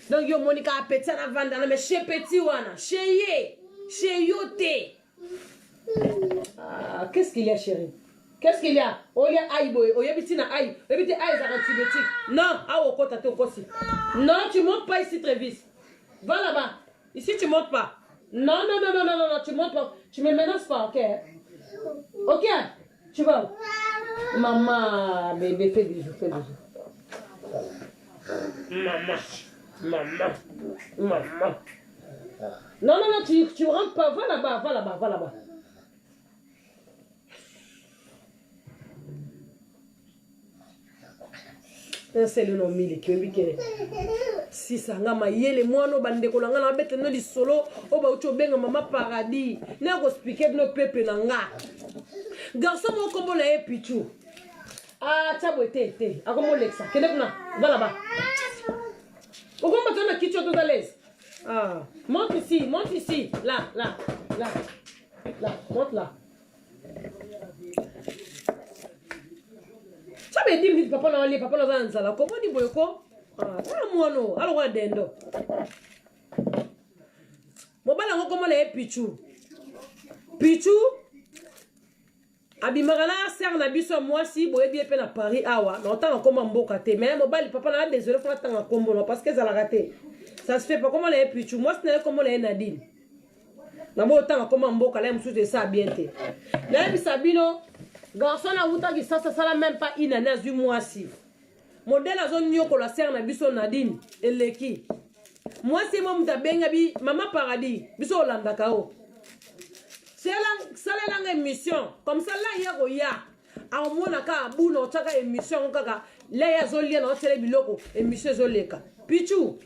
Donc yo Monica appétit à vendre mais chez petit wana, chez yote. Ah, qu'est-ce qu'il y a chérie? Qu'est-ce qu'il y a? Oh il y a aïe boy, oh il y a petit na aïe, il y a petit aïe ça antibiotique. Non, ah au côté ton aussi. Non, tu montes pas ici très vite. Va là-bas. Ici tu montes pas. Non, tu montes pas. Tu me menaces pas, OK? OK? Tu vas. Maman, bébé, fais bisous, fais bisous. Maman. Non, tu rentres pas. Va là-bas. C'est le nom mili qui est si ça nga mayele mwana bande ko nga na bete no lisolo o ba ucho benga mama paradis na ko expliquer no pepe na nga garçon mo kombo la epichu ah tabwete akomo lexa kende kuna va là-bas o kombo tona kicho to l'aise ah monte ici là monte là. Ça veut dire que papa n'a pas ça. Comment dit Boyko? Ah, moi non. Alors on dendo. Mon bala ngo comment les Pichu. Abimagala ser na biso moi si boye bien pe na Paris awa. Na autant comme mboka te mais mon bala papa na désolé faut attendre combo parce que ça l'a raté. Ça se fait pas comment les Pichu. Moi c'est comment les Nadine. Na mo autant comme mboka là musu de ça bien te. Na bisabino garçon na wuta ki ça sala même pas une année du mois si. Modèle a zone nyoko la serre na biso Nadine eleki. Moi c'est moi muta benga bi maman paradis biso Olanda kao. C'est la émission comme ça là ya ko ya. A mona ka buno chaka émission kaka là ya zolia na tele biloko émission zoleka. Pichu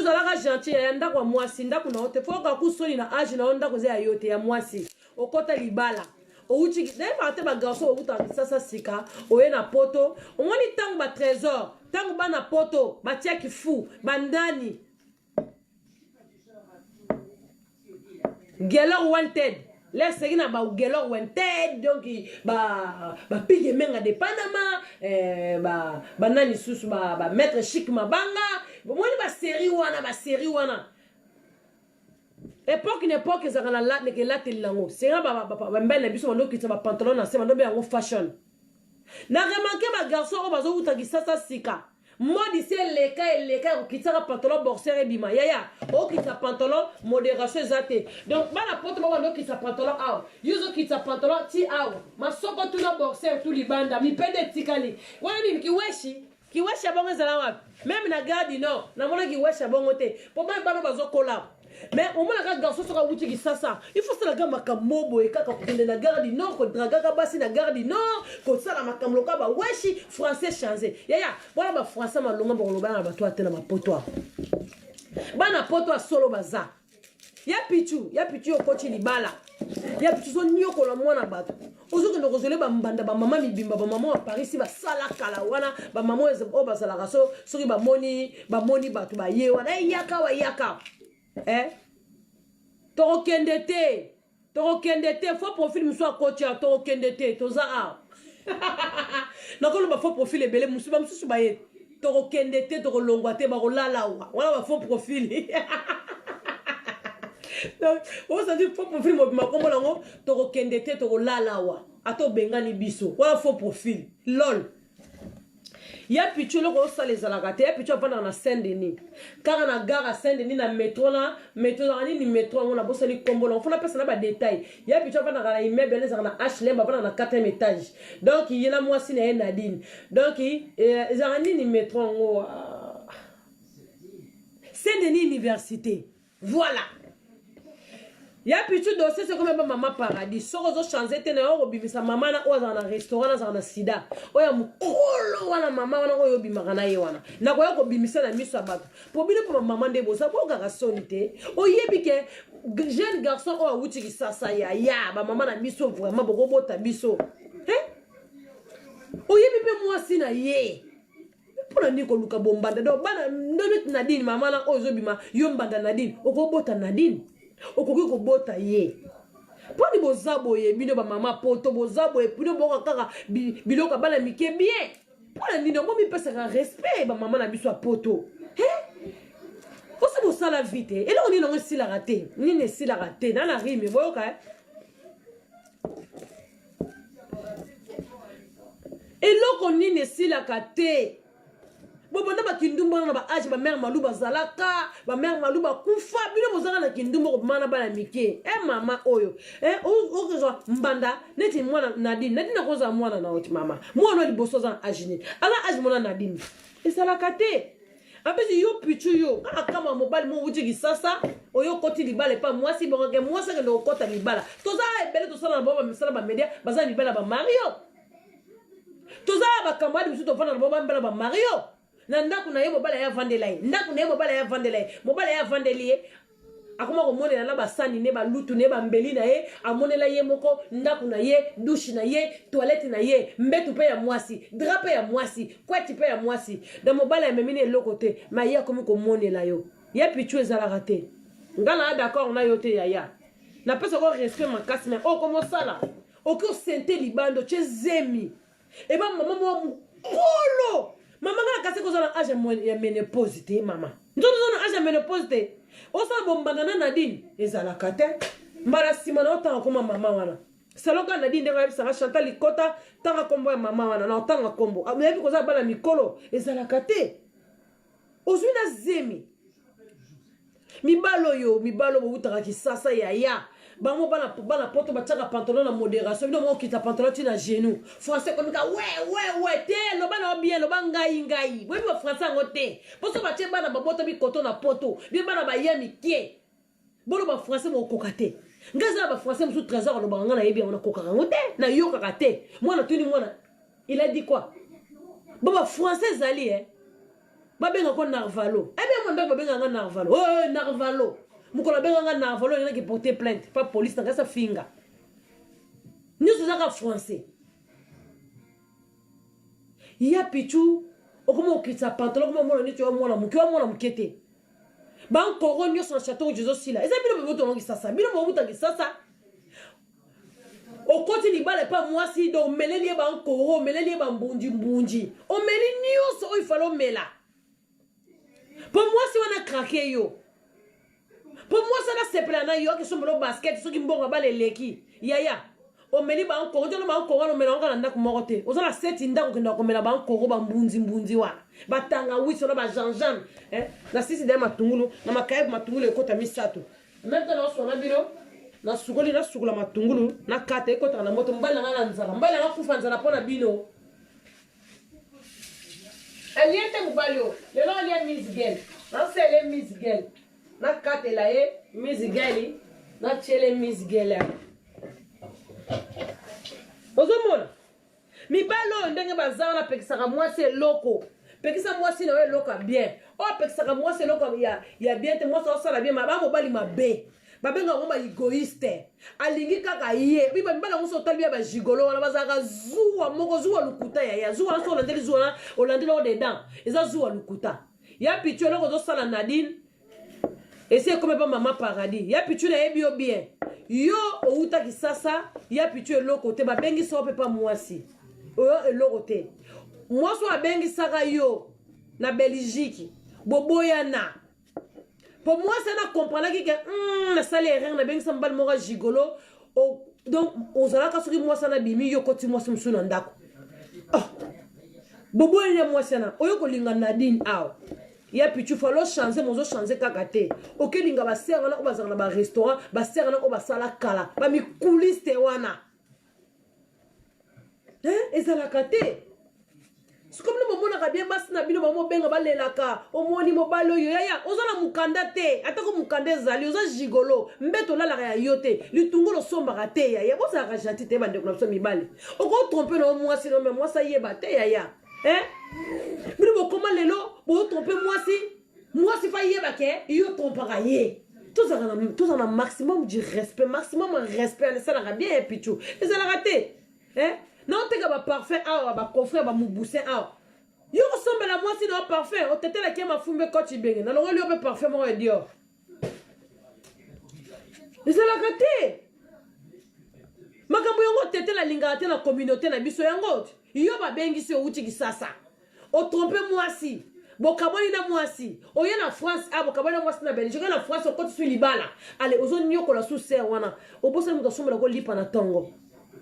zalaka gentil ya ndako moi si ndako na hote foka kusoni na age na ndako za yote ya moi si. Okota libala. Ouchi na te ba garçon outa ça sika oye na poto omoni tangu ba trésor tangu ba na poto ba tia ki fou bandani Gelor wanted les segina ba Gelor wanted donc ba pige menga de Panama ba nani susu ba maître chic mabanga omoni ba série wana époque ça kana la que la telango c'est ba mbele biso ndo kitsa ba pantalon na sema ndo be yango fashion na remarquer ba garçon o bazo uta kisasa sika modi c'est leka kitsa ka pantalon boxer e bima yaya o kitsa pantalon modération zate donc bana poto ba ndo kitsa pantalon aw yuzo kitsa pantalon ti aw masoko tu no boxer tu libanda mi pende tikali wana ni kiweshi bongo zala wapi même na garde non na mona kiweshi bongo te po ba bana bazo kola. Mais au moins la garçon sera outil qui ça il faut ça la gamme makamobo et kaka kende na garde non ko draga basi na garde non ko ça la makamloka ba weshi français changer ya voilà ba français malonga boloba na ba toi tena mapoto bana poto solo baza ya pichu okoti libala ya pichu so nyoko la mwana bato ozoke ndo kozole ba mbanda ba mama mibimba ba mama wa Paris si ba sala kala wana ba mama o ba sala raso soki ba moni bato ba ye wana yaka Toro kendete faux profil muso coach toro kendete toza a nakolo ba faux profil ebele muso ba muso ba ye toro kendete toro longwate ba rolala wala ba faux profil donc on ça dit faux profil mo bima kombo lango toro kendete toro lalawa ato bengani biso wala faux profil lol. Ya pichu loko sa les alagate ya pichu apana na Saint-Denis car na gare à Saint-Denis na métro na ni métro on a bossé ni combo on faut la personne ba détail ya pichu apana na immeuble les na HLM apana na 4e étage donc il y a moi si na Nadine donc zarani ni métro ngo Saint-Denis université voilà. Ya pichu dossier c'est comme maman paradis sorozo changer tena yo bimisa mama na oza na restaurant na sida oya mukolo wana mama wana oyo bimaka na ye wana na ko yo bimisa na miso abato po bino po mama ndebo sa ko ga sonite oyebi ke jeune garçon o awuti ki sasa ya ba mama na miso vraiment boko bota biso oyebi pe moi si na ye pona ni ko luka bombanda do bana ndono Nadine mama na ozo bima yo mbanda Nadine oko bota Nadine okoki ko bota ye poni bozabo ye bino ba mama poto bozabo e pino boka kaka biloka bana mike bien pona nino mo mi pesa respect ba mama na biso poto sala vite et là on est dans si la raté ni ne si la raté dans la rime boyoka et là on est ne si la raté bon na ba kindumba na ba age ba mère malou ba zalaka ba mère malou ba kufa bino bozanga na kindumba ko mana ba na mike mama oyo o ko zo mbanda neti mwana Nadine ko za mwana na oti mama mwana liboso za agine ala age mwana Nadine et ça la kate abezi yo pichu yo kama mobile mo wuti gisasa oyo koti libala pa moi si bonga moi ça que no kota libala toza ebele to sala na baba misala ba media baza libala ba Mario toza ba kambadi bisu to fana na baba mbala ba Mario na ndaku na ye mobala ya vandelai ndaku na ye mobala ya vandelie akoma ko monela na basani ne ba lutu ne ba mbeli na ye amonela ye moko ndaku na ye douche na ye toilette na ye mbetu pe ya mwasi drape ya mwasi kwati pe ya mwasi da mobala ya memine lokote ma ya komi ko monela yo ya pichu ezala raté ngala d'accord na yo te ya na pesa ko respect makasi mais o komo sala o ko sente libando chezemi e ba mama mo kolo mama ngala kase ko zala age ya menopause te mama nzono age ya menopause te o sa bombana na Nadine ezala kate mbara sima na otanga koma mama wana saloka Nadine ndenge yebisanga Chantal Likota tanga kombo ya mama wana na otanga kombo amebi koza bana mikolo ezala kate ozwi na zemi mibalo bo utaka kisasa ya bango bana poto bataka pantalon na modération bino mo kita pantalon tina genou français comme ka ouais te no bana bien no bangai oui ba français ngote poso ba tie bana babota bi koto na poto bi bana ba yemi kie bolo ba français mo kokate ngaza ba français musu trésor no banga na yebi on kokaka ngote na yo kakate mwana tuni mwana il a dit quoi baba français zali ba benga ko narvalo bien mon ba benga narvalo narvalo mukola benga narvalo yana ki porter plainte pas police na sa finga nous sommes français ya pichu okomo kitsa pantalon comme mona ni tu mona mukete ban koro nyo sa château Jesus sila eza bino boto ngi sasa bino bobuta ngi sasa o koti ni bale pa moi si do meleli ban koro meleli ban mbunji o meli news o ifalo mela pour moi si on a craqué yo pour moi ça la seplana yo que so mbolo basket so ki mbonga bale leki yaya o meli ba encore jo ba encore no mela ngana ndako mokote o sala seti ndako kenda ko mela ba encore ba mbunzi wa batanga wiso na ba janjan na sisi de matungulu na makaye matungulu ekota misato maintenant so na bino na sugoli na sugula matungulu na kata ekota na moto mbala ngana nzala mbala na kufa nzala pona bino aliente mubalio lelo alia Miss Girl na sele Miss Girl na kate la Miss Girl na chele Miss Girl ozomona mibalo ndenge bazana na pekisaka mwasi loko pekisa mwasi na we loka bien o pekisaka mwasi loko ya bien te mwasi osala bien maba mobali mabe babenga ngoma egoiste alingi kaka ye biba mbala ngoso talibia ba gigolo wana bazaka zuwa moko zuwa lukuta ya zuwa so landeli zuwa olandeli o dedans eza zuwa lukuta ya pichu loko zo sala Nadine essaye comme pas maman paradis ya pichu na ebio bien yo outa kisasa ya pichu eloko te ba bengi so pe pa mwasi oyo eloko te mwasi wa bengi saka yo na Belgique boboyana pour moi ça na comprendre que na salaire rien na bengi sambal mora gigolo donc ozala ka soki mwasi na bimi yo koti mwasi musuna ndako boboyana mwasi na oyo kolinga Nadine aw ya pichu falo changer mozo changer kakate okelinga ba serre na ko bazanga na ba restaurant ba serre na ko ba sala kala ba mi coulisse wana ezala kate c'est comme le moment na bien bas na bino mamo benga balelaka omoni mobalo yo ya ozala mukanda te atako mukanda zali oza gigolo mbeto la ya yote litungolo somba kate ya boza ka gentil te bande ko so mibale oko tromper no mwasi no mais moi ça yeba te ya bino comment lelo bo tromper mwasi fa yeba ke yo trompera ye tous en a maximum du respect maximum respect ça la bien pichu et ça la raté non te ka ba parfait ba coffre ba mubuse yo ressemble à moi si non parfait o tete la ki ma fumbe ko ti benge na lo li o parfait mo e dio et ça la raté makambo yo tete la lingate na communauté na biso yango yo ba bengi se uti kisasa o tromper moi si bokaboni na mwasi oye na France bokaboni na mwasi na Belgique na France okoti su libala ale ozo nyokola su ser wana obosa muto somela ko lipa na tongo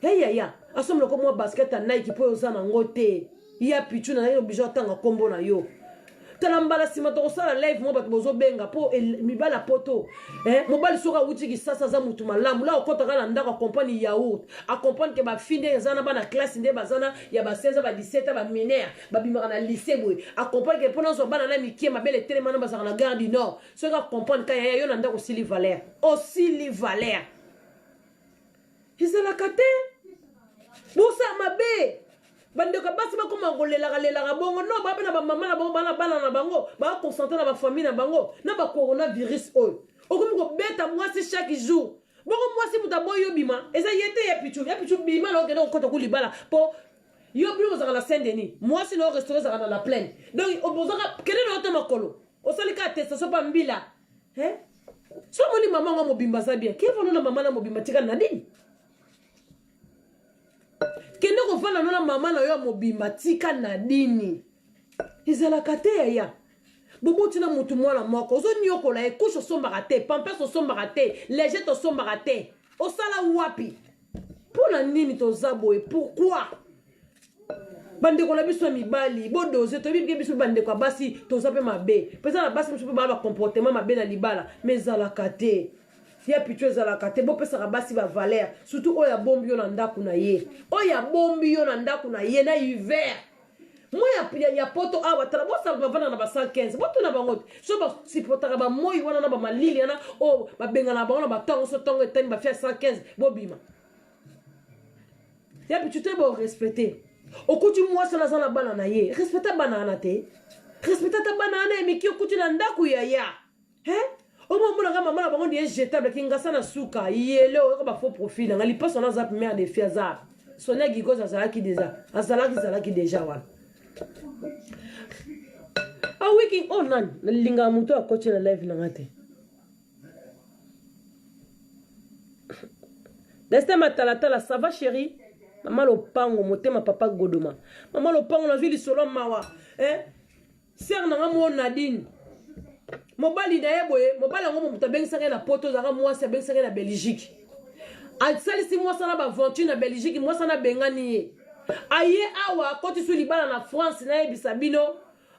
ya asomela ko mwa basket na Nike po oza na ngote ya pichu na yo bijo tanga kombo na yo talambala sima to sala live mo bato bozo benga po mibala poto mobali soka uti ki sasa za mutu malamu la okota kana ndaka compagnie yaourt accompagne ke ba finde zana bana classe nde bazana ya ba 16 ba 17 ba mineur ba bimaka na lycée boy accompagne ke pona so bana na mikie mabele tellement na bazaka na gare du nord soka comprendre ka ya yo na ndako Sili Valère Sili Valère izala kate busa mabe bande ka basi ba koma golela bongo no ba na ba mama na bango bana na bango ba concentrer na ba famille na bango na ba coronavirus oyo okomi ko beta mwasi chaque jour bongo mwasi mutaboyo bima eza yete ya pichu bima lo ke no kota ku libala po yo bino za la Saint-Denis mwasi no restaurant za na la plaine donc obozaka kene no to makolo osalika attestation pa mbila so moni mama ngo mobimba za bien ke vono na mama na mobimba tika na nini kende ko fana nona mama na yo mobimba tika na dini izala kate ya bobo tina mutu mwana moko ozo nyokola ekusho sombaka te pampers sombaka te leget sombaka te osala wapi pona nini tozabo et pourquoi bande ko la biso mibali bodoze to bibi biso bande ko basi tozape mabe pesa na basi biso ba comportement mabe na libala mezala kate ya pichu ezala kate bo pesa ka basi ba valeur surtout oya bombi yo na ndaku na ye oya bombi yo na ndaku na ye na hiver moi ya poto awa tala bo sa bavana na ba 115 bo to na bango so ba supportera ba moi wana na ba malili yana o ba benga na ba na ba tongo so tongo etani ba fia 115 bo bima ya pichu te bo respecter okuti moi sala zana bana na ye respecta banana te respecta ta banana mais ki okuti na ndaku ya omo mona kama mama bango ndiye jetable kinga sana suka yele o ba faux profil ngali passe na zap mère de fia zap sonia gigo azalaki déjà wa wiki nan linga muto akoche na live na ngate Destin matala ça va chérie mama lopango motema papa godoma mama lopango na vili solo mawa ser na ngamo Nadine mobali na yeboye mobali ngo muta bengisaka na poto zaka mwasi bengisaka na Belgique asalisi mwasi na ba aventure na Belgique mwasi na bengani ye aye awa koti su libala na France na yebisa bino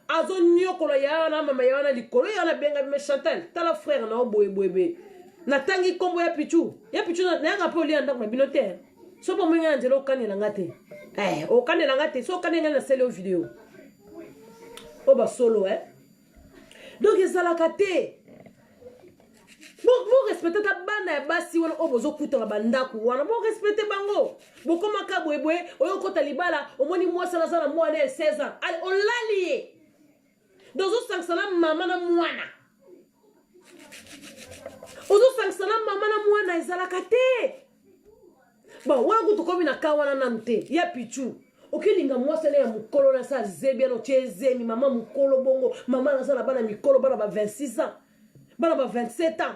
azo nyokolo ya na mama ya na likolo ya na benga me Chantal tala frère na boyebe na tangi kombo ya pichu na yanga pe oli anda na bino te so po mwenga njelo kanela ngate o kanela ngate so kanela na sele video o ba solo donc ezalaka te bo respecter ta bana ya basi wana obozo kuta bandaku wana bo respecter bango bo koma ka bwebwe oyo kota libala omoni mwasa na sana mwana 16 ans allez olali dozo sangsana mama na mwana ozo sangsana mama na mwana ezalaka te ba wangu tukomi na kawana na mte ya pichu okilinga mwasa na ya mukolo na sa zebia no chezemi mama mukolo bongo mama na sana bana mikolo bana ba 26 ans bana ba 27 ans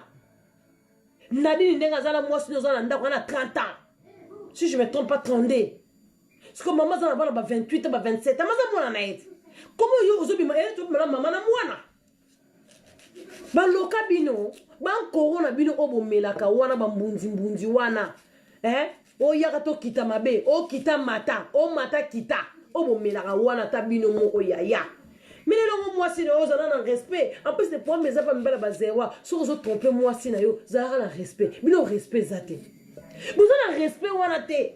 Nadine ndenga zala mwasi no zala ndako na 30 ans si je me trompe pas 32 parce que maman zala bana ba 28 ba 27 ans maza mwana na eti comment yo ozo bima to mama na mwana ba loka bino ba corona bino obomelaka wana ba mbunzi wana o yaka to kita mabe o kita mata o mata kita o bomelaka wana ta bino mo oyaya mine longo mwasi na yo zala na respect en plus les points mais ça pas mbala bazewa so zo tromper mwasi na yo zala na respect bino respect zate vous na respect wana te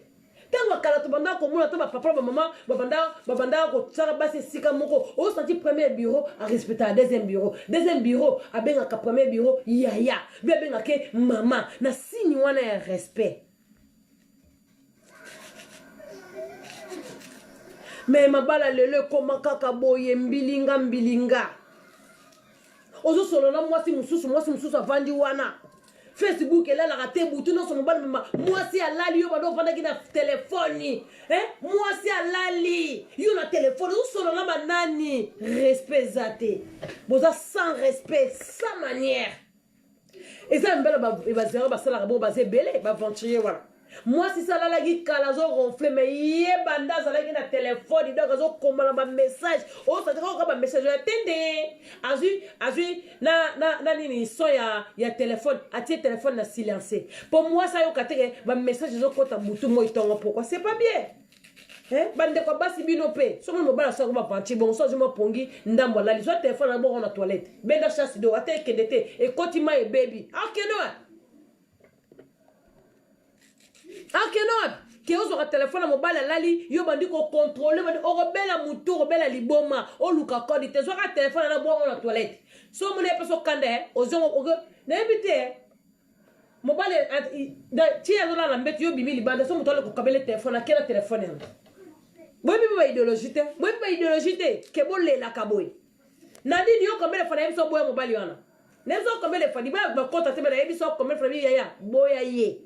tango kala to banda ko mona to ba papa ba mama babanda ko tsara basi sika moko o senti premier bureau a respecter deuxième bureau a benga ka premier bureau yaya bien benga ke mama na signe wana ya respect. Mais mabala lele koma kaka boye mbilinga ozo solo na mwasi mususu avandi wana Facebook elala rate butu no so mobali mama mwasi alali yo bado vanda kina telefoni mwasi alali yo na telefoni ozo solo na banani respect zate boza sans respect sans manière et ça mbela ba zero ba sala bo ba zebele ba aventurier voilà Moi si ça la gi kala zo ronfler mais yé banda ça la gi na téléphone donc zo komala ba message oh ça ka ba message attendez azui na nini so ya téléphone atie téléphone na silencé pour moi ça yo kateke ba message zo kota mutu mo itongo pourquoi c'est pas bien hein bande ko basi bino pe so mo bala sa ko ba parti bon so je mo pongi ndambo la li so téléphone na bon na toilette benda chasse do ate kedete e kotima e baby que vous aurez téléphone mobile lali yo bandi ko contrôler bandi o rebela mutu rebela liboma o luka code te so ka téléphone na bon na toilette so mo ne peso kande o zongo o na ebite mobile ti ya na mbeti yo bimi libanda so mutole ko kabele téléphone akela téléphone boy bi ba idéologie te ke bolle la kaboy na dini yo kabele fana ebiso boy mobile yana nezo kabele fani ba konta te ba ebiso kabele fana ya boya ye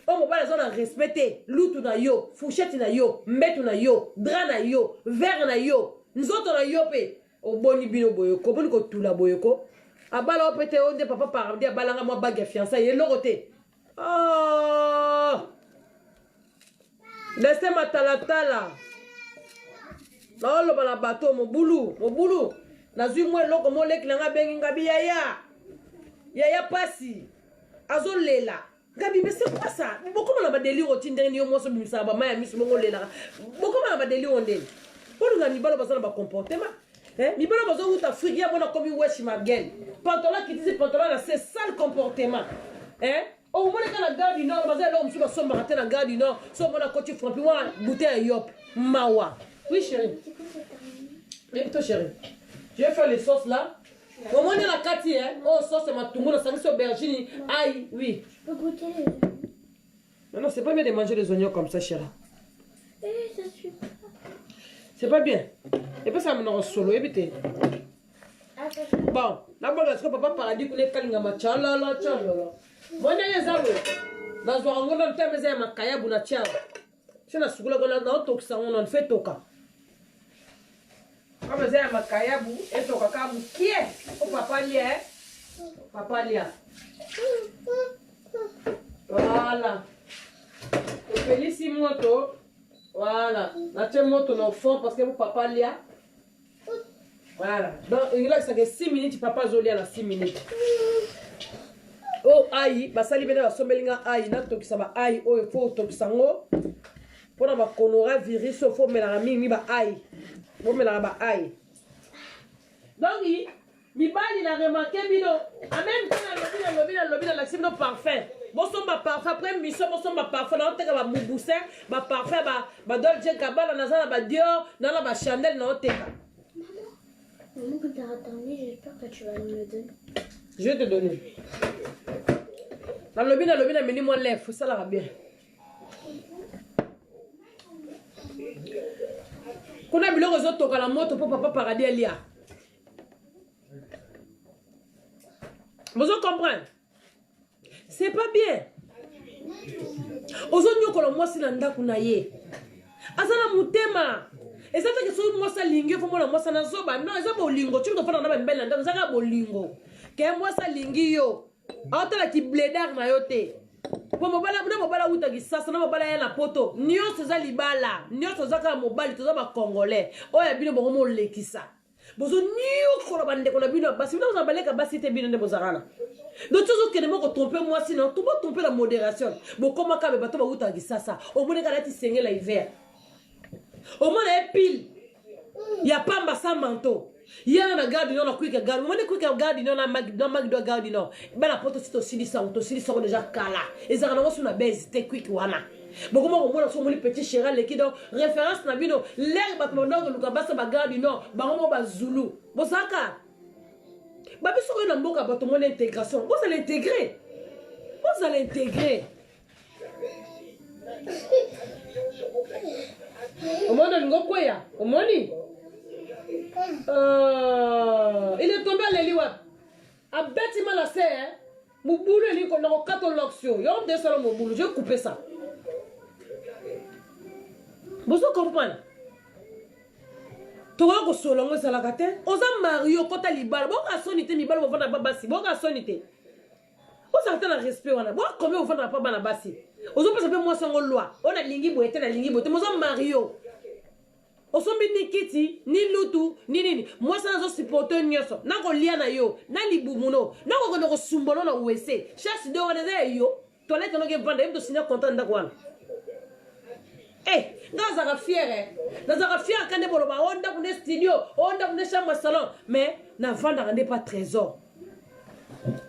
o mobile zona respecter lutu na yo fourchette na yo mbetu na yo dra na yo verre na yo nzoto na yo pe o boni bino boyoko boni ko tula boyoko abala o pete o de papa par dia balanga mo bague fiança ye lorote laissez ma talatala na lo bala bateau mo bulu na zui mo loko mo leki nga bengi ngabi yaya pasi azolela Gabi, mais c'est quoi ça? Pourquoi on a pas délire au Tinder ni au moins sur ça ba maya miss mongo lela. Pourquoi on a pas délire on délire? Pour nous mi balo bazana ba comportement. Hein? Mi balo bazo uta frigia bona comme wesh ma gueule. Pantalon qui disait pantalon là c'est sale comportement. Hein? Au moins quand la gare du Nord bazana là on se sombre rater la gare du Nord, so bona côté frappi wa bouteille yop mawa. Oui chérie. Mais toi chérie. Je vais faire les sauces là. Au moins la Cathy, hein? Oh, ça c'est ma tungo, la sanction aubergine. Aïe, oui. Je peux goûter les oignons. Non, c'est pas bien de manger les oignons comme ça, chérie. Ça suffit pas. C'est pas bien. Et puis ça me solo, évitez. Bon, là, moi, je papa paradis pour les kalinga machala, la chala. Moi, je suis allé. Dans un endroit, on a fait ma kaya buna chala. Si on a soukoula, on a toxa, on a fait toka. Comme ça, ma kaya bu, et toka kabu, qui est? Au papa lia, papa lia. Voilà. Félicie moto. Voilà. La moto dans le fond parce que mon papa lia. Voilà. Donc il a ça que 6 minutes papa zolia la 6 minutes. Oh aïe, bah ça libère la sommelinga aïe na to qui ça va aïe oh il faut to qui sango. Pour na ba konora virus faut mettre la mi ba aïe. Faut mettre la ba aïe. Donc mi bali la remarqué bino. En même temps le lobby la sim no parfum. Bon son ba parfum après mission bon son ba parfum na te ka ba mubuse ba parfum ba Dolce Gabbana na za ba Dior na ba Chanel na te ka. Maman, quand tu as terminé, j'espère que tu vas me le donner. Je vais te donner. Dans le lobby, mais moi lève, ça la bien. Qu'on a vu le réseau de la moto pour papa paradis Elia. Vous comprenez? C'est pas bien. Aujourd'hui, nous avons moi si l'anda kunaye. Azana mutema. Et ça fait que si moi ça lingue, faut moi ça na zoba. Non, ça bolingo. Tu dois faire na mbele ndanga ça ka bolingo. Que moi ça lingi yo. Ata la ki bledar na yote. Pour mobala uta ki sasa na mobala ya na poto. Nyonso za libala. Nyonso za ka mobali to za ba congolais. Oya bino bongo mo lekisa. Bozo niyo ko bande ko na bino basi bino za baleka basi te bino nde bozarana. Donc toujours que ne me tromper moi sinon tu peux tromper la modération. Bon comment ka be bato ba uta ki sasa. O mone ka lati senge la hiver. Au moins les piles. Il n'y a pas de manteau. Il y a un garde du nord, quick garde. Moi, quick garde du nord, dans ma garde du nord. Ben la porte c'est aussi ça, aussi ça déjà cala. Et ça on a sur la base, c'était quick wana. Bon comment on voit sur mon petit chéral les qui donc référence na bino l'herbe mon nord le kabasa ba garde du nord, ba mo ba Zulu. Bon ça ka. Ba biso ko na mboka ba to mon intégration. Vous allez l'intégrer. Vous allez l'intégrer. Omona ngokoya, omoni. Il est tombé à l'eliwap. A bâtiment la serre, mon boulot est qu'on a 4 loxio. Yo descend mon boulot, je vais couper ça. Vous comprenez? Tu vois que solo moi ça la gâte. Osa Mario kota libala, bon ka sonité mi bala vona babasi, bon ka sonité. Vous avez un respect wana. Bon combien vous vendre pas bana basi. Ozo pas savoir moi sans loi. On a lingi boete na lingi boete. Moi Mario. Ozo ni kiti ni lutu ni nini. Moi ça zo supporter nyoso. Na ko lia na yo. Na libumuno. Na ko sumbolo na wese. Chasse de wana yo. Toilette no ke vendre em to signer content ndakwana. Eh, nazaka fier. Nazaka fier quand de boloba onda ku studio, onda ku chambre salon, mais na vendre rende pas trésor.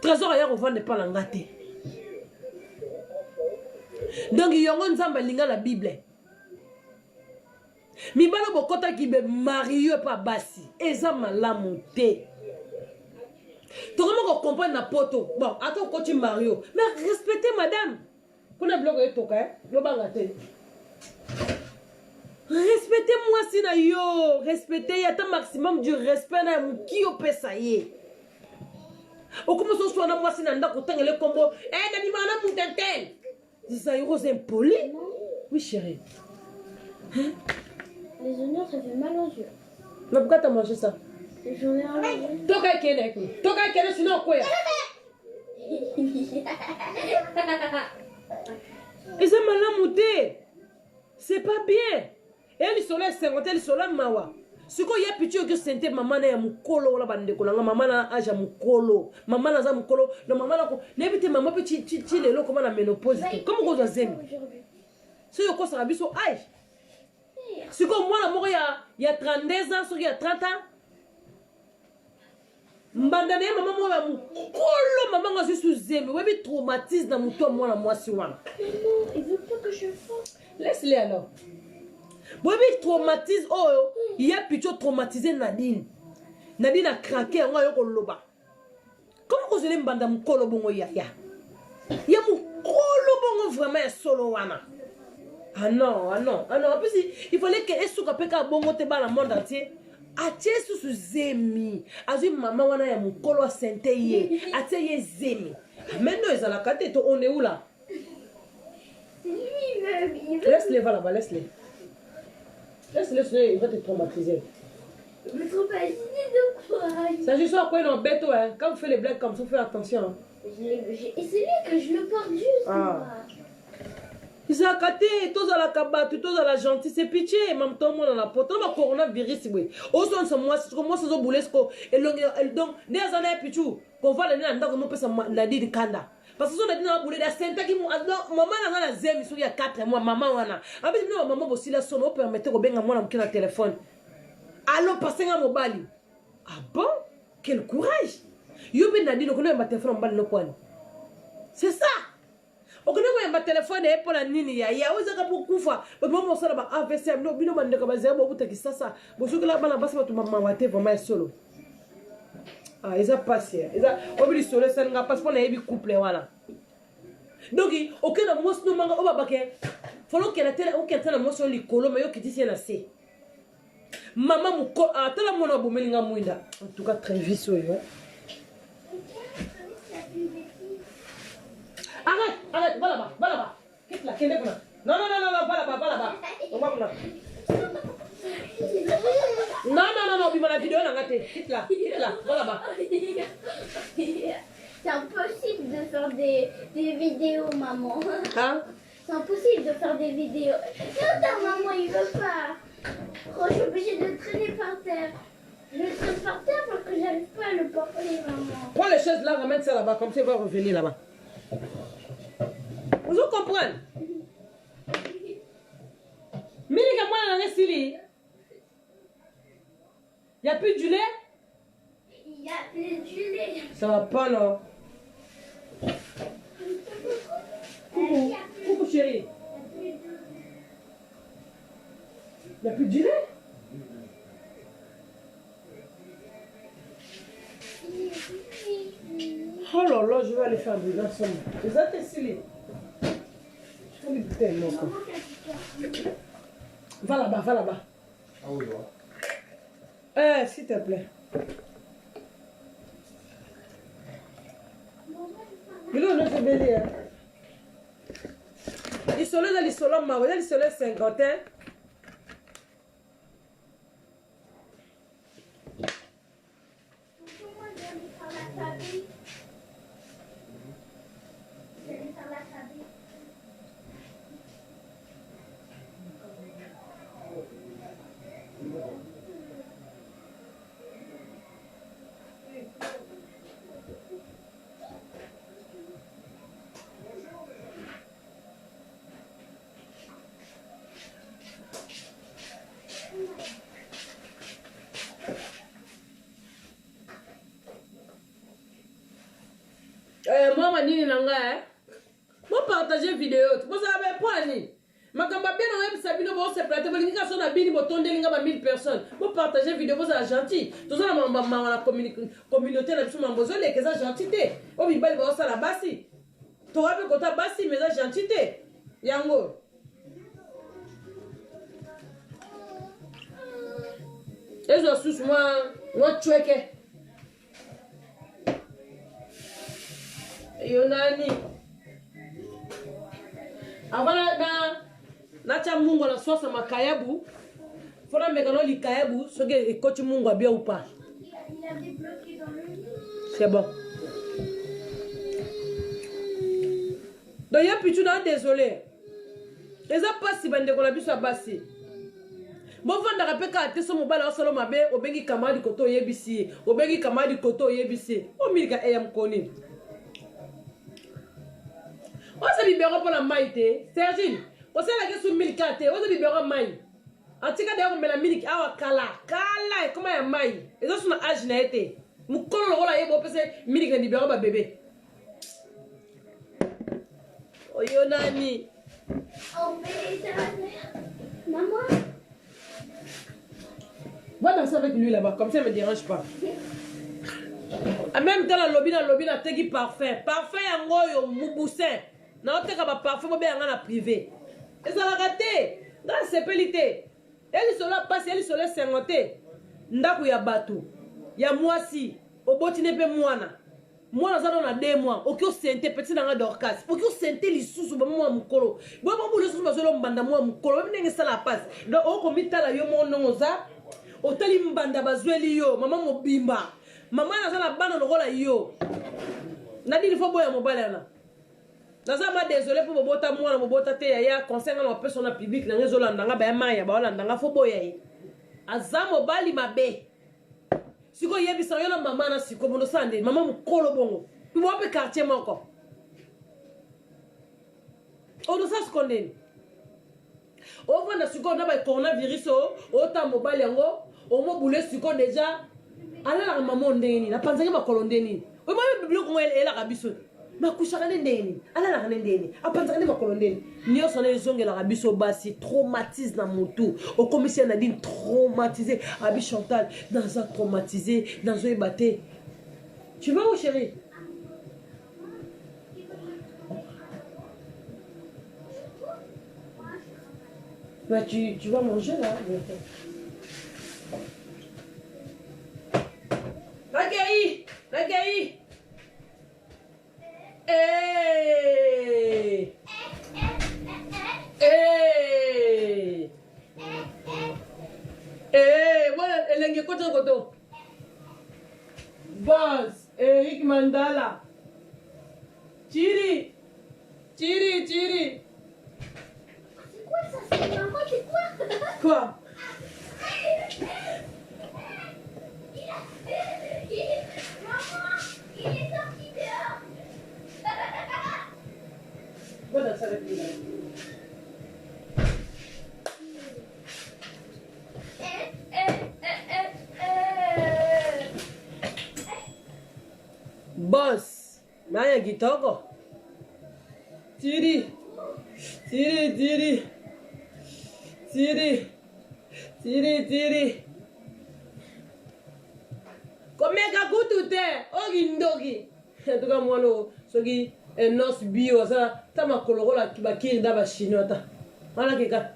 Trésor ya ko vendre pas la ngate. Donc yongo nzamba linga la Bible. Mi bala bokota ki be Mario pa basi. Eza malamu te. To comment qu'on comprendre na poto. Bon, attends coach Mario. Mais respectez madame. Kuna bloc e toka hein. Lo bangate. Respectez-moi si na yo. Respectez yata maximum du respect na muki o pesa ye. O comment so so na moi si na ndako tangele combo. Eh dani mana mutentel. Ça y est impoli. Oui chérie. Hein? Les honneurs, ça fait mal aux yeux. Mais pourquoi t'as mangé ça? J'en ai un. Toka kene. Toka kene sinon quoi? Et ça m'a lamouté. C'est pas bien. Et le soleil 50, le soleil mawa. Ce qu'on y a pitié que c'était maman na mukolo la bande ko nga maman na aja mukolo. Maman na za mukolo, no maman na ko. N'ébite maman petit le lo comment la ménopause. Comment qu'on doit zemi? C'est yo ko ça biso âge. Ce qu'on moi la mort il y a 32 ans, il y a 30 ans. Mbandane maman moi la mukolo, maman nga sous zemi. Ouais bi traumatise dans mon toi moi la moi si wana. Maman, il veut pas que je fasse. Laisse-les alors. Bobi traumatise oh il y a plutôt traumatisé Nadine. Nadine a craqué on a loba. Comment vous allez mbanda mukolo bongo ya ya. Ya mukolo bongo vraiment solo wana. Ah non. En plus il fallait que esuka peka bongo te ba la monde entier. Atie sous zemi. Azu maman wana ya mukolo sente ye. Atie ye zemi. Maintenant ils à la carte on est où là? Laisse-les là-bas, laisse-les. Laisse-les, il va te traumatiser. Mais traumatiser de quoi? Ça juste à quoi il en bête, hein. Quand vous faites les blagues comme ça, faites attention. Hein. Et c'est lui que je le porte juste. Ah. Ils sont à côté, tous à la cabane, tous à la gentille, c'est pitié, même tout le monde dans la porte. On va coronavirus, oui. Au son, c'est moi, c'est comme moi, c'est au boulet, et donc, des années, pichou, qu'on va l'année, on peut s'en dire de Kanda. Parce que si on a dit dans la sainte qui maman a la zème il y a 4 mois maman wana abi no maman aussi la son permettre ko benga mwana mukina téléphone allo passer nga mobile ah bon quel courage yo be na dino ko no ma téléphone mbali no kwani c'est ça o ko no ma téléphone e pour la nini ya oza ka kufa bo maman sala ba AVC no bino mande ka bazaya bo butaki sasa bo sukela bana basi ba tu maman wate vraiment solo. Ah, ils ont passé. Ils ont oublié sur le scène parce qu'on a eu couple voilà. Donc, aucun de moi nous manga oba baké. Follow qu'elle a telle aucun tel moi sur les colos mais yo qui dit c'est assez. Maman mu ko a telle mon abo melinga muinda. En tout cas très vite so yo. Arrête, va là-bas. Quitte la kende kuna. Non, va là-bas. On va là. Non, puis la vidéo n'a pas été. Quitte là, va là-bas. C'est impossible de faire des vidéos, maman. Hein? C'est impossible de faire des vidéos. Non, maman, il veut pas. Oh, je suis obligée de traîner par terre. Je le traîne par terre parce que j'arrive pas à le porter, maman. Prends les chaises là, ramène ça là-bas, comme ça il va revenir là-bas. Vous comprenez? Milika moi dans les silly. Il n'y a plus du lait? Il y a plus du lait. Ça va pas, non? Coucou chérie. Il n'y a plus de lait? Oh là là, je vais aller faire du garçon. Les attestés. Je vais lui tellement. Va là-bas. Ah oui, S'il te plaît. Mais là, on a fait belé. Il sont là dans les solos, ils sont là 50. Moi, manini nanga, moi partager vidéo. Vous savez pas ni. Makamba bien on aime Sabino bon se plateau. Vous n'avez pas bini boton de linga 1000 personnes. Moi partager vidéo vous êtes gentil. Tout ça la communauté la besoin besoin les que ça gentillité. O bi bali ba ça la basi. Tu rappelles quand ta basi mais ça gentillité. Yango. Et je suis moi tueke. Yonani. Avant na mungu la sosa makayabu. Fona mekano li kayabu soge ekoti mungu abia ou pas. Il a débloqué dans le lit. C'est bon. Donc y'a pichu na désolé. Les a pas si bande ko la biso abasi. Bon vanda rapeka ate so mobala osolo mabe obengi kamadi koto yebisi. Obengi kamadi koto yebisi. O milika eyam koni. On se libère pour la maïté. Sergine, on sait la question 1004. On se libère maï. En tout cas, d'ailleurs, on met la milk. Ah, kala. Kala, comment il y a maï? Et ça, c'est un âge naïté. Mon col, on l'a yé, on peut se milk libérer ma bébé. Oh, Yonani. Oh, mais ça va faire. Maman. Va danser avec lui là-bas, comme ça, il ne me dérange pas. En même temps, la lobby, la tegi parfait. Parfait, en gros, yo, mouboussin. Na oteka ba parfum mo be na privé. Et ça la raté. Dans sepelité. Elle sola passe, elle sola 50. Ndaku ya batu. Ya mwasi. Oboti ne pe mwana. Mwana za na 2 mois. Oki o sente petit na dorcas. Oki o sente lisusu ba mwa mukolo. Bo ba bulu lisusu ba zolo mbanda mwa mukolo. Ba ndenge sala passe. Donc o komita la yo mononza. Otali mbanda bazweli yo. Mama mobimba. Mama na za na bana lokola yo. Nadi il faut boya mobala na. Nazama désolé pour bobota moi na bobota te ya concernant la personne publique na ngezola ndanga ba maya ba wala ndanga fo boya yi azamo bali mabe siko yebisa yo na mama na siko bono sande mama mukolo bongo tu mo pe quartier moko o do sa skondeni o vanda siko na ba coronavirus o ta mobile yango o mo bule siko déjà ala la mama ndeni na panzangi makolo ndeni o mo bibli ko ela ka biso makushaka ndeni ala la ndeni apanzaka ndeni makolo ndeni nio sona zonge la biso basi traumatise na moto au commissaire Nadine traumatisé abi Chantal dans un traumatisé dans un ébaté. Tu vas où chérie? Bah tu vas manger là. Nagaï. Hey! Hey! Hey! Voilà, elle est koto. Boss, Eric Mandala. Chiri. C'est quoi ça? C'est maman, c'est quoi? Quoi? Maman, il est sorti dehors. Voilà, ça va être bien. Boss, Maya Gitoko. Tiri. Komeka kutute, ogindogi. En tout cas, moi, sogi, nos bio, ça, ta ma kolorola, qui va kiri d'aba chinois, ta. Voilà, keka.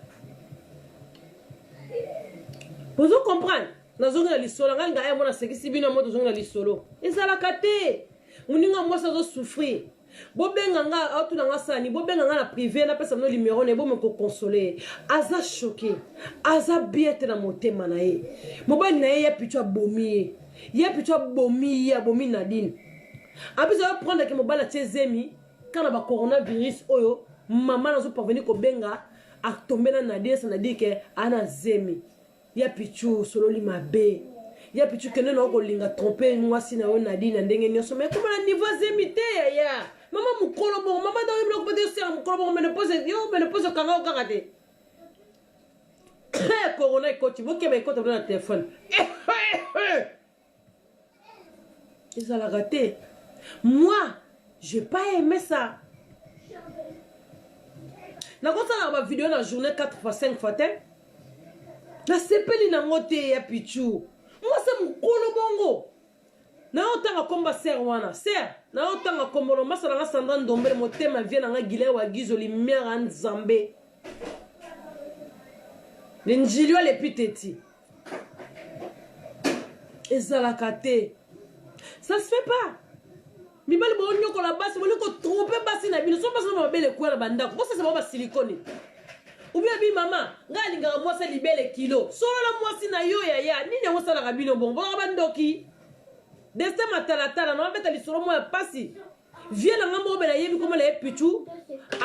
Vous comprenez? Nazonga na lisolo, nga ngaya mona sekisi bino moto zonga na lisolo. Ezala kate. Uninga mwasa zo souffrir. Bobenga nga autu na nga sani, bobenga nga na privé na pesa no numéro ne bo me ko consoler. Aza choqué. Aza biete na motema na ye. Mobali na ye ya pichwa bomi. Ya pichwa bomi ya bomi Nadine. Abi za prendre que mobali tie zemi kana ba coronavirus oyo mama na zo parvenir ko benga a tomber na Nadine ça na dit que ana zemi. Ya pichu sololi mabe. Ya pichu kene na ko linga tromper mwasi na yo Nadine ndenge nyoso mais comment na niveau zemité ya. Mama mukolo bon mama da yo ko pete ser mukolo bon me pose kanga o kangate. Corona ikoti boke ba ikoti na téléphone. Ils ont la raté. Moi, J'ai pas aimé ça. Na kosala ba vidéo na journée 4 fois 5 fois te. Na sepeli na ngote ya pichu. Moi c'est mukolo bongo. Na otanga komba ser wana. Ser, na otanga kombolo masala na Sandra Ndombele motema vient na gile wa gizo limera nzambe. Ninjilio le piteti. Ezalaka te. Ça se fait pas. Mibali bo nyoko la base, bo ko tromper basi na bino. So basi na mabele kwa na bandako. Bo ça c'est pas silicone. Ou bien bi maman, nga linga moi c'est libele kilo. Solo la moi si na yo ya ni ne wosala ka bino bon. Bo bandoki. Destin matalatala na beta lisolo moi pasi. Viens na ngambo bela yebi comme la pichu.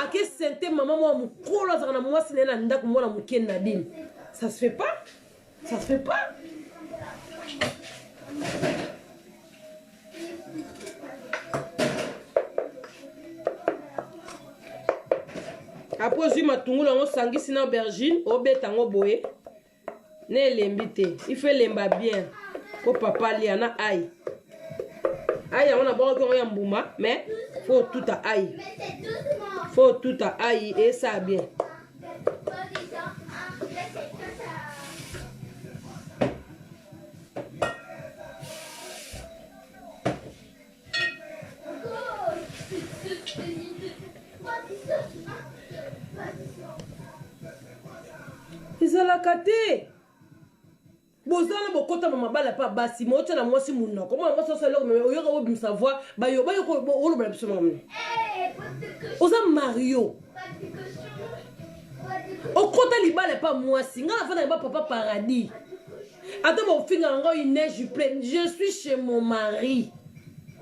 Ake sente maman moi mukolo za na moi si na ndako moi na muken na dine. Ça se fait pas. Ça se fait pas. Après je matungula ngo sangisi na aubergine obeta ngo boye ne lembite il fait lemba bien ko papa lia na aïe aïe on a bon ko ya mbuma mais faut tout à aïe faut tout à aïe et ça bien Izalaka te. Bozala bokota mama bala pa basi mocha na mwasi munna. Comment moi ça c'est là mais oyoka wo bimsa voix ba yo ko olo bala biso mama. Oza Mario. Okota libala pa mwasi ngala fana ba papa paradis. Attends mon finger ngo il neige plein. Je suis chez mon mari.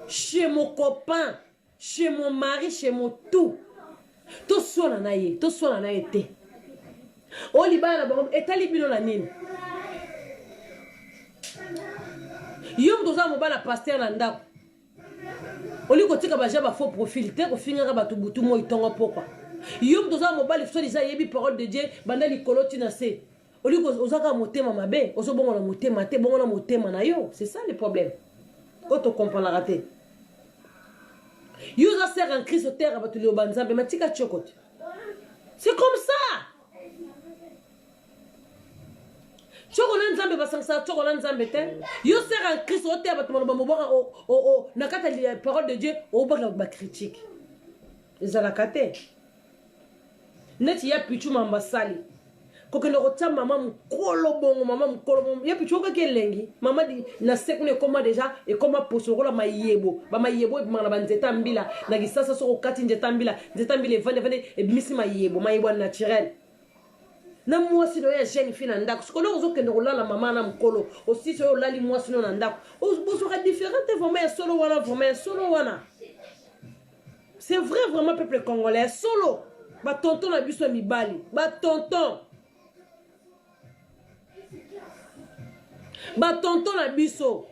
Chez mon copain, chez mon mari, chez mon tout. To sona na ye te. O libana ba etali bino na nini yom doza mobala pasteur na ndako oli kotika baja ba faux profil te ko finga ba tubutu mo itongo pokwa yom doza mobala so lisa yebi parole de Dieu banda likolo tina se oli ko ozaka motema mabe ozo bongo na motema te bongo na motema na yo c'est ça le problème auto comprendre raté yo za ser en Christ terre ba tulio banzambe matika chokote c'est comme ça. Chokola nzambe basangsa chokola nzambe te yo sert en Christ au terre batuma bamobora o nakata les paroles de Dieu au bas ba critique ezalaka te neti ya pichu mambasali kokendo kota mama mukolo bongo ya pichu ka kelengi mama di na sekune koma déjà et koma posorola mayebo ba mayebo mangala banzeta mbila na kisasa so okati nzeta mbila vende et bimisi mayebo naturel. Na mwasi no ya jeune fille na ndako sikolo ozokende kolala mama na mkolo aussi so lali mwasi no na ndako ozoka différente vraiment solo wana c'est vrai vraiment peuple congolais solo ba tonton na biso mibali ba tonton na biso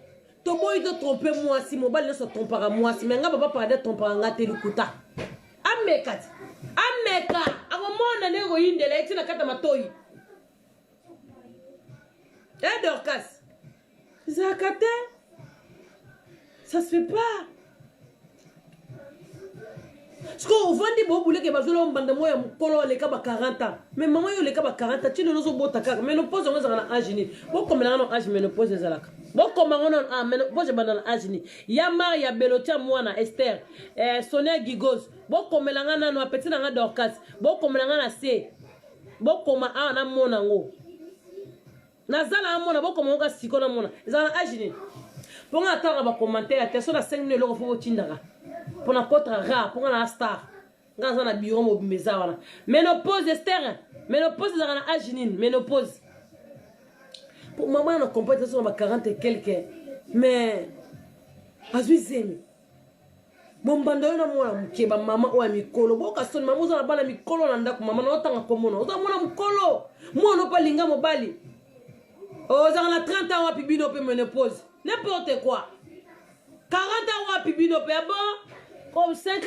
to boy to tromper mwasi mobali no so trompera mwasi mais nga papa parade trompera nga te likuta ameka akomona nego yindela etina kata matoi Dorcas zakate ça se fait pas parce que vandi bo boule ke bazolo mbanda moya mukolo leka ba 40 ans mais maman yo leka ba 40 ans tino lozo bota kaka ménopause on zana agini bo komela na age ménopause zalaka bo komanga na ménopause bana na agini ya Maria Belotia mwana Esther Sonia Gigos bo komela na no apeti na Dorcas bo komela na se bo koma na mona ngo nazala mona bo koma nga sikona mona zana agini ponga atanga ba commentaire te so na 5 minutes loko fo tindaka pour na contre rare pour na star ngaza na bureau mo bimeza wana ménopause Esther ménopause za na agini ménopause pour maman na comprendre sur ma 40 et quelques mais azwizemi bombando na mwana mukeba mama o mikolo boka son mama uzana bana mikolo na ndako mama na otanga komono oza mwana mukolo mwana pa linga mobali oza na 30 ans wapi bino pe ménopause n'importe quoi 40 ans wapi bino pe bon comme 50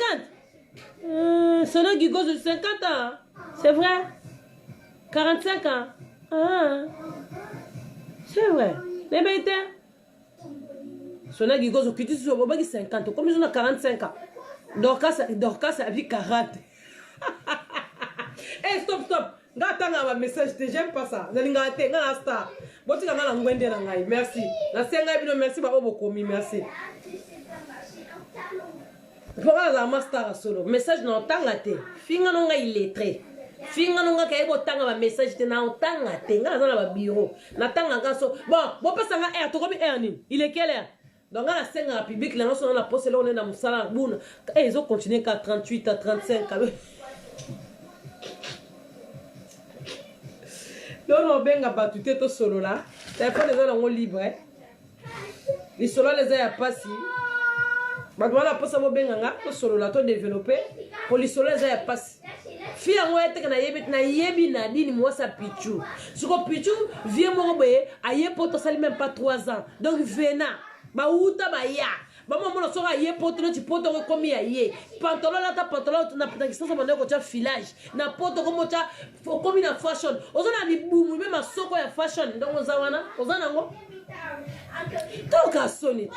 Sonia Gigos de 50 ans c'est vrai 45 ans c'est vrai mais bête Sonia Gigos au kiti sur bobaki 50 comme ils ont 45 ans Dorcas a vu 40. Eh, stop. Ngatanga ma message, j'aime pas ça. Nalingate, ngana star. Boti ngana ngwende na ngai. Merci. Na senga bino merci ba obokomi, merci. Pourquoi la master solo? Message na otanga te. Finga no ngai lettré. Finga no ngai kayebo tanga ma message te na otanga te. Ngana na ba bureau. Na tanga ngaso. Bon pesa nga air to komi air ni. Il est quelle heure? Donc la scène en public, là, on a posé là, on est dans le salon. Et ils ont continué qu'à 38, à 35. Donc on a battu tout solo là. Téléphone les gens ont libre. Les solos les a pas si. Maintenant la poste à mon benga, tout solo là, tout développé. Pour les solos les a pas si. Fille à moi, tu na yebi na dini moi ça pichou. Ce que pichou vient mon bé, aïe potentiellement même pas 3 ans. Donc vena. Ba uta ba ya ba mama na soka ye poto no chipoto ko komi ya ye pantalon la ta pantalon na pata kisosa mande ko cha filage na poto ko mocha komi na fashion ozana ni bumu même masoko ya fashion donc ozawana ozana ngo donc asoni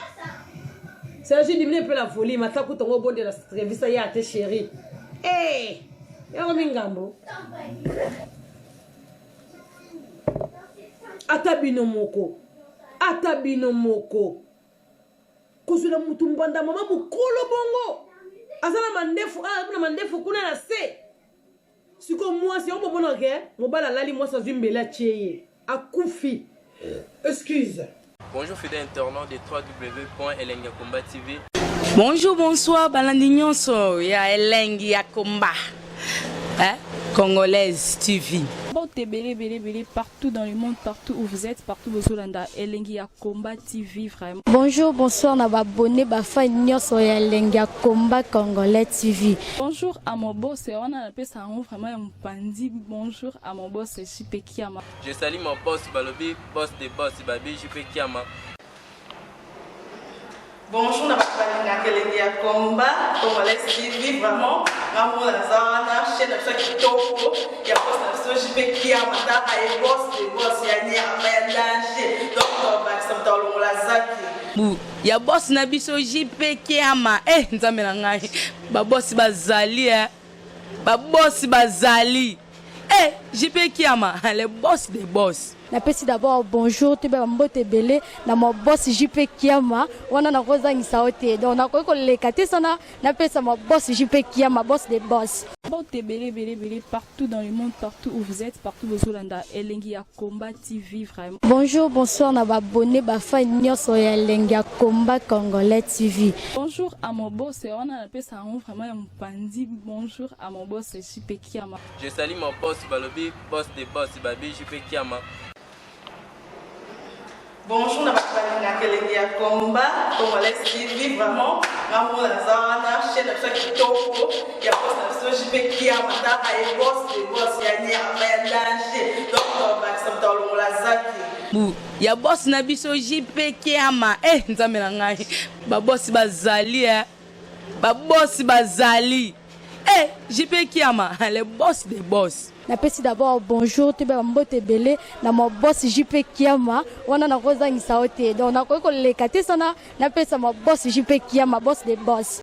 c'est juste diminuer un peu la folie mata ko tongo bonde la service ya te chérie eh ya ko mingambo atabino moko kozula mutu mbanda mama mukolo bongo azala mandefu kuna na se siko mwasi on bona ke mobala lali mwasi azumbela cheye akufi excuse. Bonjour fidèles internautes de www.elengiakomba TV. Bonjour, bonsoir, balandi nyonso ya Elengi ya Komba. Congolaise TV. Bon, t'es belé partout dans le monde, partout où vous êtes, partout où vous êtes, Elengi ya Komba TV, vraiment. Bonjour, bonsoir, na abonné, fa nyonso ya Elengi ya Komba Congolais TV. Bonjour à mon boss, on a appelé ça vraiment un pandi. Bonjour à mon boss, JP Kiama. Je salue mon boss Balobi, boss des boss Babi, JP Kiama. Bonjour, na Elengi ya Komba Congolais TV, vraiment. Maman la zana, chaîne de kitoko, ya boss na JP Kiama, ta ay boss des boss ya ni ya danger. Donc ba samtalo la zaki. Bu, ya boss na biso JP Kiama. Nzambe na ngai. Ba boss bazali Ba boss bazali. JP Kiama, le boss des boss. Napesi d'abord bonjour, tu vas mbote belé na mon boss JP Kiama, wana na kozangisa ote. Donc na ko lekate sana, napesa mon boss JP Kiama, boss des boss. Bon, t'es belé partout dans le monde, partout où vous êtes, partout où vous êtes, Elengi ya Komba TV, vraiment. Bonjour, bonsoir, na abonné, fa nyonso ya Elengi ya Komba Congolais TV. Bonjour à mon boss, on a appelé ça vraiment un pandi. Bonjour à mon boss, JP Kiama. Je salue mon boss Balobi, boss des boss Babi, JP Kiama. Bonjour, na Elengi ya Komba Congolais TV, vraiment. Maman la zana, chaîne de kitoko, ya boss na JP Kiama, ta ay boss des boss ya ni ya danger. Donc ba samtalo la zaki. Bu, ya boss na biso JP Kiama. Nzambe na ngai. Ba boss bazali Ba boss bazali. JP Kiama, le boss des boss. Napesi d'abord bonjour, tu vas mbote belé na mon boss JP Kiama, wana na kozangisa ote. Donc na ko lekate sana, napesa mon boss JP Kiama, boss des boss.